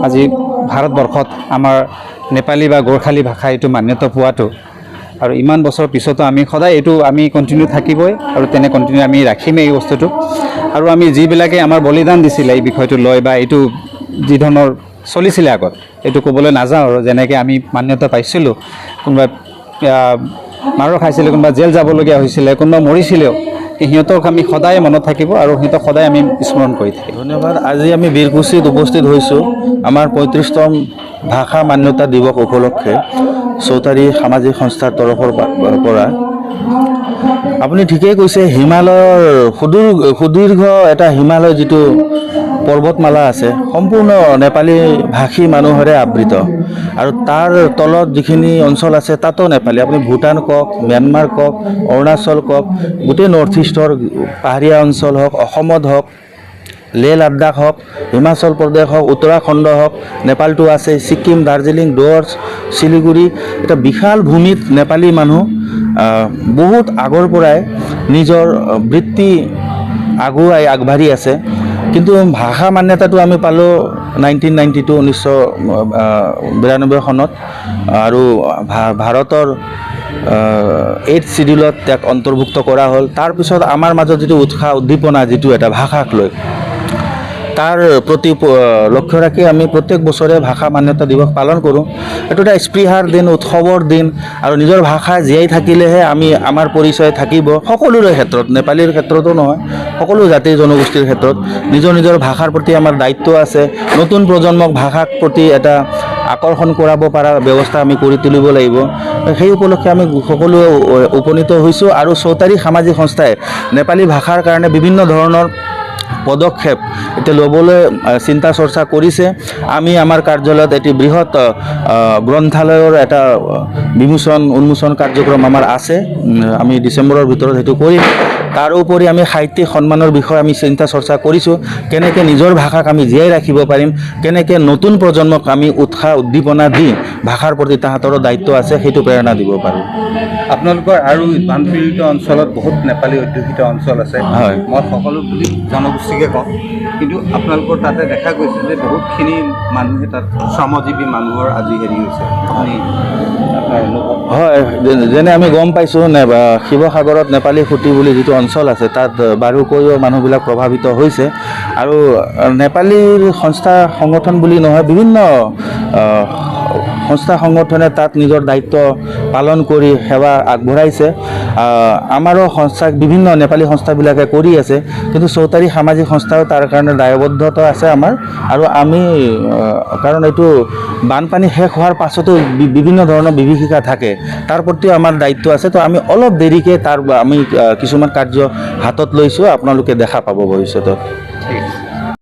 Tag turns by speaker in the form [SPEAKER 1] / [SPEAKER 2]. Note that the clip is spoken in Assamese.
[SPEAKER 1] আজি ভাৰতবৰ্ষত আমাৰ নেপালী বা গোৰ্খালী ভাষা এইটো মান্যতা পোৱাটো আৰু ইমান বছৰ পিছতো আমি সদায় এইটো আমি কণ্টিনিউ থাকিবই আৰু তেনে কণ্টিনিউ আমি ৰাখিমেই এই বস্তুটো আৰু আমি যিবিলাকে আমাৰ বলিদান দিছিলে এই বিষয়টো লৈ বা এইটো যি ধৰণৰ চলিছিলে আগত এইটো ক'বলৈ নাযাওঁ আৰু যেনেকৈ আমি মান্যতা পাইছিলোঁ কোনোবা মাৰো খাইছিলে কোনোবা জেল যাবলগীয়া হৈছিলে কোনোবা মৰিছিলেও সিহঁতক আমি সদায় মনত থাকিব আৰু সিহঁতক সদায় আমি স্মৰণ কৰি থাকিম।
[SPEAKER 2] ধন্যবাদ। আজি আমি বীৰকুছিত উপস্থিত হৈছোঁ আমাৰ 35তম ভাষা মান্যতা দিৱস উপলক্ষে চৌতাৰী সামাজিক সংস্থাৰ তৰফৰ পৰা। আপুনি ঠিকেই কৈছে, হিমালয়ৰ সুদীৰ্ঘ এটা হিমালয় যিটো পৰ্বতমালা আছে সম্পূৰ্ণ নেপালী ভাষী মানুহৰে আবৃত আৰু তাৰ তলত যিখিনি অঞ্চল আছে তাতো নেপালী। আপুনি ভূটান কওক, ম্যানমাৰ কওক, অৰুণাচল কওক, গোটেই নৰ্থ ইষ্টৰ পাহাৰীয়া অঞ্চল হওক, অসমত হওক, লেহ লাডাখ হওক, হিমাচল প্ৰদেশ হওক, উত্তৰাখণ্ড হওক, নেপালটো আছে, ছিকিম, দাৰ্জিলিং, ডুৱৰ্ছ, শিলিগুৰি, এটা বিশাল ভূমিত নেপালী মানুহ বহুত আগৰ পৰাই নিজৰ বৃত্তি আগবাঢ়ি আছে। কিন্তু ভাষা মান্যতাটো আমি পালোঁ 1992 1992 চনত আৰু ভাৰতৰ 8th শিডিউলত তাক অন্তৰ্ভুক্ত কৰা হ'ল। তাৰপিছত আমাৰ মাজত যিটো উৎসাহ উদ্দীপনা যিটো এটা ভাষাক লৈ তাৰ প্ৰতি লক্ষ্য ৰাখি আমি প্ৰত্যেক বছৰে ভাষা মান্যতা দিৱস পালন কৰোঁ। এইটো এটা স্পৃহাৰ দিন, উৎসৱৰ দিন আৰু নিজৰ ভাষা জীয়াই থাকিলেহে আমাৰ পৰিচয় থাকিব। সকলোৰে ক্ষেত্ৰত, নেপালীৰ ক্ষেত্ৰতো নহয়, সকলো জাতি জনগোষ্ঠীৰ ক্ষেত্ৰত নিজৰ নিজৰ ভাষাৰ প্ৰতি আমাৰ দায়িত্ব আছে। নতুন প্ৰজন্মক ভাষাৰ প্ৰতি এটা আকৰ্ষণ কৰাব পৰা ব্যৱস্থা আমি কৰি তুলিব লাগিব। সেই উপলক্ষে আমি সকলোৱে উপনীত হৈছোঁ আৰু চৌতাৰী সামাজিক সংস্থাই নেপালী ভাষাৰ কাৰণে বিভিন্ন ধৰণৰ পদক্ষেপ এতিয়া ল'বলৈ চিন্তা চৰ্চা কৰিছে। আমি আমাৰ কাৰ্যালয়ত এটি বৃহৎ গ্ৰন্থালয়ৰ এটা উন্মোচন কাৰ্যক্ৰম আমাৰ আছে। আমি ডিচেম্বৰৰ ভিতৰত সেইটো কৰিম। তাৰোপৰি আমি সাহিত্যিক সন্মানৰ বিষয়ে আমি চিন্তা চৰ্চা কৰিছোঁ, কেনেকৈ নিজৰ ভাষাক আমি জীয়াই ৰাখিব পাৰিম, কেনেকৈ নতুন প্ৰজন্মক আমি উৎসাহ উদ্দীপনা দি ভাষাৰ প্ৰতি তাহাঁতৰো দায়িত্ব আছে সেইটো প্ৰেৰণা দিব পাৰোঁ।
[SPEAKER 3] আপোনালোকৰ আৰু বানপীড়িত অঞ্চলত বহুত নেপালী অধ্যুষিত অঞ্চল আছে।
[SPEAKER 2] হয়,
[SPEAKER 3] মই সকলো বুলি জনগোষ্ঠীকে কওঁ, কিন্তু আপোনালোকৰ তাতে দেখা গৈছে যে বহুতখিনি মানুহে তাত শ্ৰমজীৱী মানুহৰ আজি হেৰি হৈছে।
[SPEAKER 2] হয়, যেনে আমি গম পাইছোঁ শিৱসাগৰত নেপালী খুটি বুলি যিটো অঞ্চল আছে তাত বাৰুকৈও মানুহবিলাক প্ৰভাৱিত হৈছে আৰু নেপালীৰ সংস্থা সংগঠন বুলি নহয়, বিভিন্ন সংস্থা সংগঠনে তাত নিজৰ দায়িত্ব পালন কৰি সেৱা আগবঢ়াইছে। আমাৰো বিভিন্ন নেপালী সংস্থাবিলাকে কৰি আছে, কিন্তু চৌতাৰী সামাজিক সংস্থাও তাৰ কাৰণে দায়বদ্ধতা আছে আমাৰ। আৰু আমি কাৰণ এইটো বানপানী শেষ হোৱাৰ পাছতো বিভিন্ন ধৰণৰ বিভীষিকা থাকে, তাৰ প্ৰতিও আমাৰ দায়িত্ব আছে। তো আমি অলপ দেৰিকৈ আমি কিছুমান কাৰ্য হাতত লৈছোঁ, আপোনালোকে দেখা পাব ভৱিষ্যতত।